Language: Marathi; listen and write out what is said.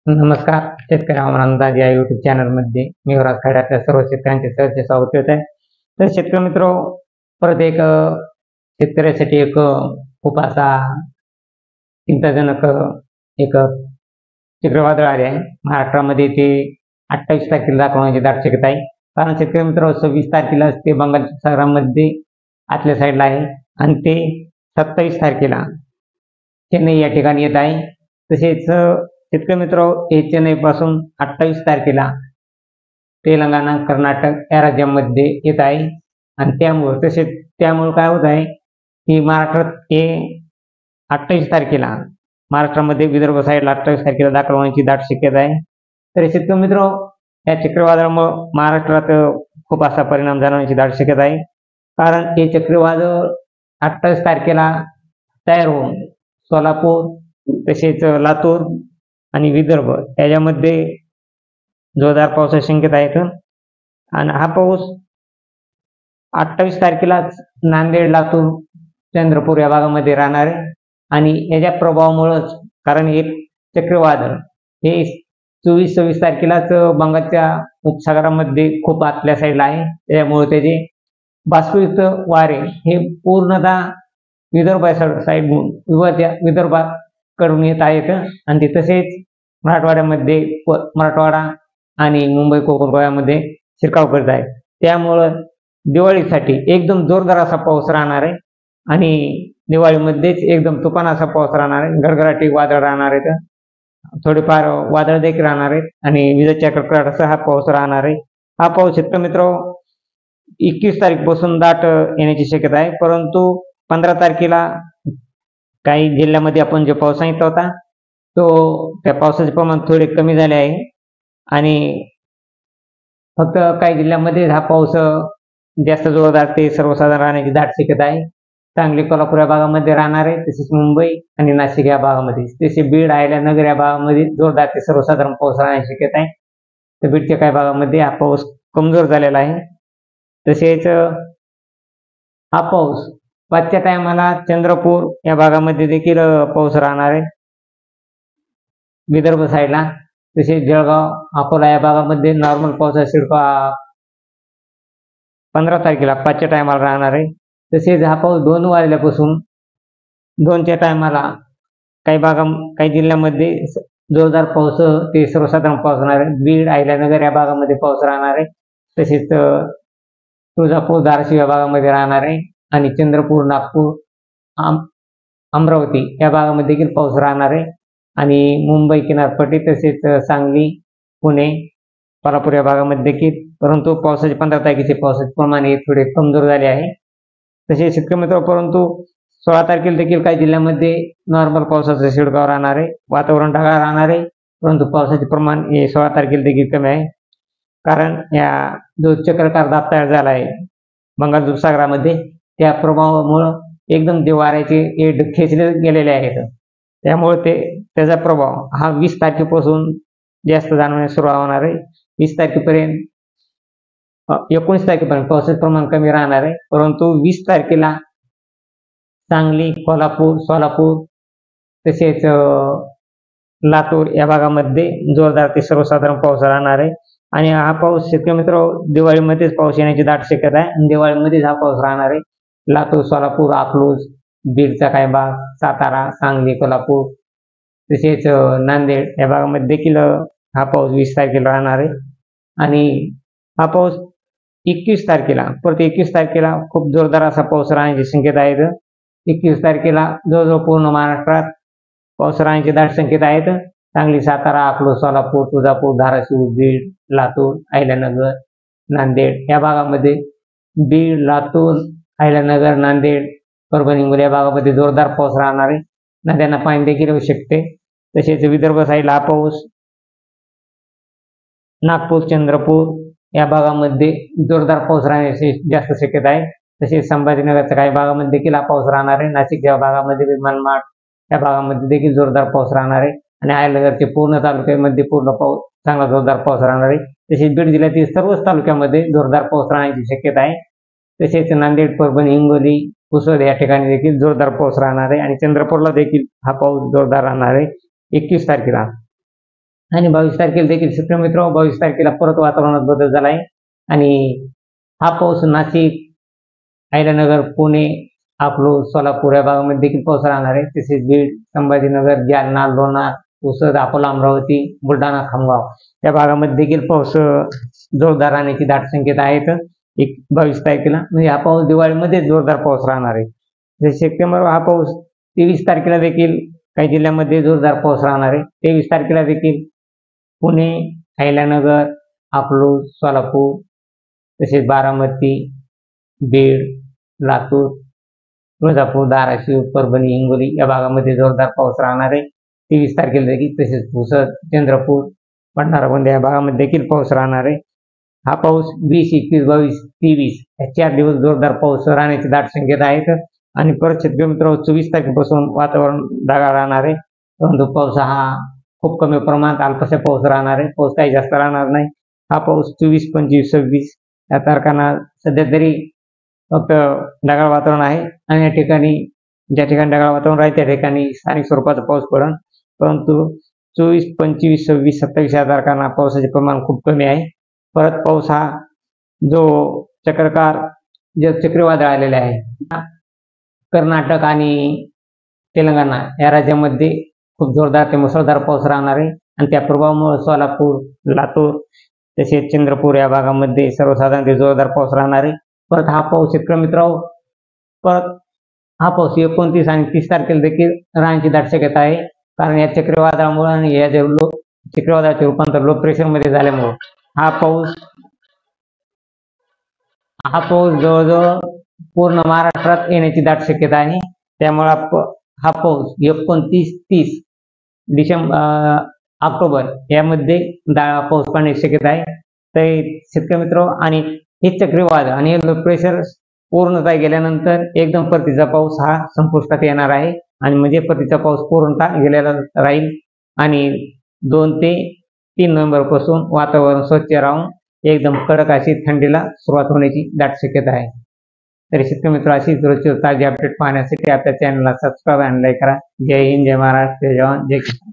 नमस्कार. शेतकरी हवामान अंदाज या YouTube चॅनलमध्ये मी युवराज खड्यातल्या सर्व शेतकऱ्यांचे सहर्ष स्वागत करत आहे. तर शेतकरी मित्र, परत एक शेतकऱ्यासाठी एक खूप असा चिंताजनक एक चक्रीवादळ आले आहे. महाराष्ट्रामध्ये ते 28 तारखेला दाखवण्याची दाट शक्यता आहे. कारण शेतकरी मित्र 26 तारखेला ते बंगालच्या सागरामध्ये आतल्या साईडला आहे आणि ते 27 तारखेला चेन्नई या ठिकाणी येत आहे. तसेच शेतकरी मित्र, हे चेन्नईपासून 28 तारखेला तेलंगणा, कर्नाटक या राज्यांमध्ये येत आहे आणि त्यामुळे काय होत आहे की महाराष्ट्रात हे 28 तारखेला महाराष्ट्रामध्ये विदर्भ साईडला 28 तारखेला दाखल होण्याची दाट शक्यता आहे. तर शेतकरी मित्र, या चक्रीवादळामुळे महाराष्ट्रात खूप असा परिणाम जाणवण्याची दाट शक्यता आहे. कारण हे चक्रीवादळ 28 तारखेला तयार होऊन सोलापूर, तसेच लातूर आणि विदर्भ याच्यामध्ये जोरदार पावसाची शक्यता आहे. आणि हा पाऊस 28 तारखेलाच नांदेड, लातूर, चंद्रपूर या भागामध्ये राहणार आहे. आणि याच्या प्रभावामुळेच, कारण हे चक्रीवादळ हे 24-26 तारखेलाच बंगालच्या उपसागरामध्ये खूप आतल्या साईडला आहे. त्यामुळे त्याचे बाष्पयुक्त वारे हे पूर्णतः विदर्भ विदर्भाकडून येत आहेत आणि ते तसेच मराठवाडा आणि मुंबई कोकण गोव्यामध्ये शिरकाव करत आहे. त्यामुळं दिवाळीसाठी एकदम जोरदार असा पाऊस राहणार आहे आणि दिवाळीमध्येच एकदम तुफान असा पाऊस राहणार आहे. गडगडाटी वादळ राहणार आहेत, थोडेफार वादळ देखील राहणार आहेत आणि विजेच्या कडकडाटासह हा पाऊस राहणार आहे. हा पाऊस शेतकरी मित्र 21 तारीखपासून दाट येण्याची शक्यता आहे. परंतु 15 तारखेला काही जिल्ह्यामध्ये आपण जो पाऊस सांगितला होता त्या पावसाचे प्रमाण थोडे कमी झाले आहे आणि फक्त काही जिल्ह्यामध्ये हा पाऊस जास्त जोरदार ते सर्वसाधारण राहण्याची दाट शक्यता आहे. सांगली, कोल्हापूर या भागामध्ये राहणार आहे, तसेच मुंबई आणि नाशिक या भागामध्ये, तसेच बीड, अहिल्यानगर या भागामध्ये जोरदार ते सर्वसाधारण पाऊस राहण्याची शक्यता आहे. तर बीडच्या काही भागामध्ये हा पाऊस कमजोर झालेला आहे. तसेच हा पाऊस पाचच्या टायमाला चंद्रपूर या भागामध्ये देखील पाऊस राहणार आहे विदर्भ साईडला. तसेच जळगाव, अकोला या भागामध्ये नॉर्मल पावसाचा शिडकाव 15 तारखेला 5च्या टायमाला राहणार आहे. तसेच हा पाऊस 2 वाजल्यापासून 2च्या टायमाला काही जिल्ह्यामध्ये जोरदार पाऊस ते सर्वसाधारण पाऊस राहणार आहे. बीड, अहिल्यानगर या भागामध्ये पाऊस राहणार आहे. तसेच तुळजापूर, धाराशिव या भागामध्ये राहणार आहे आणि चंद्रपूर, नागपूर, अमरावती या भागामध्ये देखील पाऊस राहणार आहे आणि मुंबई किनारपट्टी, तसेच सांगली, पुणे, कोल्हापूर या भागामध्ये देखील. परंतु 15 तारखेचे पावसाचे प्रमाण हे थोडे कमजोर झाले आहे. तसे शेतकरी मित्र, परंतु 16 तारखेला देखील काही जिल्ह्यामध्ये नॉर्मल पावसाचा शिडकाव राहणार आहे. वातावरण ढगाळ राहणार आहे, परंतु पावसाचे प्रमाण हे 16 तारखेला देखील कमी आहे. कारण या जो चक्राकार दाब तयार झाला आहे बंगाल उपसागरामध्ये, त्या प्रभावामुळं एकदम ते वाऱ्याचे खेचले गेलेले आहेत. त्यामुळे त्याचा प्रभाव हा 20 तारखेपासून जास्त जाणवण्यास सुरुवात होणार आहे. 19 तारखेपर्यंत पावसाचे प्रमाण कमी राहणार आहे. परंतु 20 तारखेला सांगली, कोल्हापूर, सोलापूर, तसेच लातूर या भागामध्ये जोरदार ते सर्वसाधारण पाऊस राहणार आहे. आणि हा पाऊस शेतकरी मित्र दिवाळीमध्येच पाऊस येण्याची दाट शक्यता आहे आणि दिवाळीमध्येच हा पाऊस राहणार आहे. लातूर, सोलापूर, अकलूज, बीडचा काही भाग, सातारा, सांगली, कोल्हापूर, तसेच नांदेड या भागामध्ये देखील हा पाऊस 20 तारखेला राहणार आहे. आणि हा पाऊस 21 तारखेला खूप जोरदार असा पाऊस राहण्याची शक्यता आहे. 21 तारखेला जवळजवळ पूर्ण महाराष्ट्रात पाऊस राहण्याची दाट शक्यता आहेत. सांगली, सातारा, अकलूज, सोलापूर, तुळजापूर, धाराशिव, बीड, लातूर, अहिल्यानगर, नांदेड या भागामध्ये, बीड, लातूर, अहिल्यानगर, नांदेड, परभणी, हिंगोली या भागामध्ये जोरदार पाऊस राहणार आहे. नद्यांना पाणी देखील येऊ शकते. तसेच विदर्भ साईडला हा पाऊस नागपूर, चंद्रपूर या भागामध्ये जोरदार पाऊस राहण्याची जास्त शक्यता आहे. तसेच संभाजीनगरच्या काही भागामध्ये देखील हा पाऊस राहणार आहे. नाशिकच्या भागामध्ये, मनमाड या भागामध्ये देखील जोरदार पाऊस राहणार आहे आणि अहिल्यानगरचे पूर्ण तालुक्यामध्ये चांगला जोरदार पाऊस राहणार आहे. तसेच बीड जिल्ह्यातील सर्वच तालुक्यामध्ये जोरदार पाऊस राहण्याची शक्यता आहे. तसेच नांदेड, परभणी, हिंगोली, पुसद या ठिकाणी देखील जोरदार पाऊस राहणार आहे आणि चंद्रपूरला देखील हा पाऊस जोरदार राहणार आहे 21 तारखेला. आणि 22 तारखेला देखील शेतकरी मित्र 22 तारखेला परत वातावरणात बदल झाला आहे आणि हा पाऊस नाशिक, अहिल्यानगर, पुणे, अकलूज, सोलापूर या भागामध्ये देखील पाऊस राहणार आहे. तसेच बीड, संभाजीनगर, जालना, लोणार, पुसद, अकोला, अमरावती, बुलढाणा, खामगाव या भागामध्ये देखील पाऊस जोरदार राहण्याची दाट संकेत आहेत. 22 तारखेला म्हणजे हा पाऊस दिवाळीमध्ये जोरदार पाऊस राहणार आहे. जसे सप्टेंबर हा पाऊस 23 तारखेला देखील काही जिल्ह्यांमध्ये जोरदार पाऊस राहणार आहे. 23 तारखेला देखील पुणे, अहिल्यानगर, अकलूज, सोलापूर तसेच बारामती, बीड, लातूर, तुळजापूर, धाराशिव, परभणी, हिंगोली या भागामध्ये जोरदार पाऊस राहणार आहे. 23 तारखेला देखील तसेच पुसद, चंद्रपूर, भंडारा, गोंदिया या भागामध्ये देखील पाऊस राहणार आहे. हा पाऊस 20, 21, 22, 23 या 4 दिवस जोरदार पाऊस राहण्याची दाट शक्यता आहेत आणि परत शेतकरी मित्रांनो 24 तारखेपासून वातावरण ढगाळ राहणार आहे. परंतु पाऊस हा खूप कमी प्रमाणात अल्पसा पाऊस राहणार आहे. पाऊस काही जास्त राहणार नाही. हा पाऊस 24, 25, 26 या तारखांना सध्या तरी फक्त ढगाळ वातावरण आहे आणि या ठिकाणी ज्या ठिकाणी ढगाळ वातावरण आहे त्या ठिकाणी स्थानिक स्वरूपाचा पाऊस पडेल. परंतु 24, 25, 26, 27 या तारखांना पावसाचे प्रमाण खूप कमी आहे. परत पाऊस हा जो जे चक्रीवादळ आलेले आहे कर्नाटक आणि तेलंगणा या राज्यामध्ये खूप जोरदार ते मुसळधार पाऊस राहणार आहे आणि त्या प्रभावामुळे सोलापूर, लातूर तसेच चंद्रपूर या भागामध्ये सर्वसाधारण ते जोरदार पाऊस राहणार आहे. परत हा पाऊस शेतकरी मित्रांनो परत हा पाऊस 29 आणि 30 तारखेला देखील राहण्याची दाट शक्यता आहे. कारण या चक्रीवादळामुळे आणि या चक्रीवादळाचे रूपांतर लो प्रेशर मध्ये झाल्यामुळे हा पाऊस जवळजवळ पूर्ण महाराष्ट्रात येण्याची दाट शक्यता आहे. त्यामुळे हा पाऊस 29, 30 ऑक्टोबर यामध्ये पाऊस पडण्याची शक्यता आहे. तर शेतकरी मित्र आणि हे चक्रीवादळ आणि हे लो प्रेशर पूर्णतः गेल्यानंतर एकदम परतीचा पाऊस हा संपुष्टात येणार आहे आणि म्हणजे परतीचा पाऊस पूर्णतः गेलेला राहील आणि 2 ते 3 नोव्हेंबर पासून वातावरण स्वच्छ राहून एकदम कडक अशी थंडीला सुरुवात होण्याची दाट शक्यता आहे. तर शेतकरी मित्र अशीच रोजची ताजी अपडेट पाहण्यासाठी आपल्या चॅनलला सबस्क्राईब आणि लाईक करा. जय हिंद, जय महाराष्ट्र, जय जवान, जय किसान.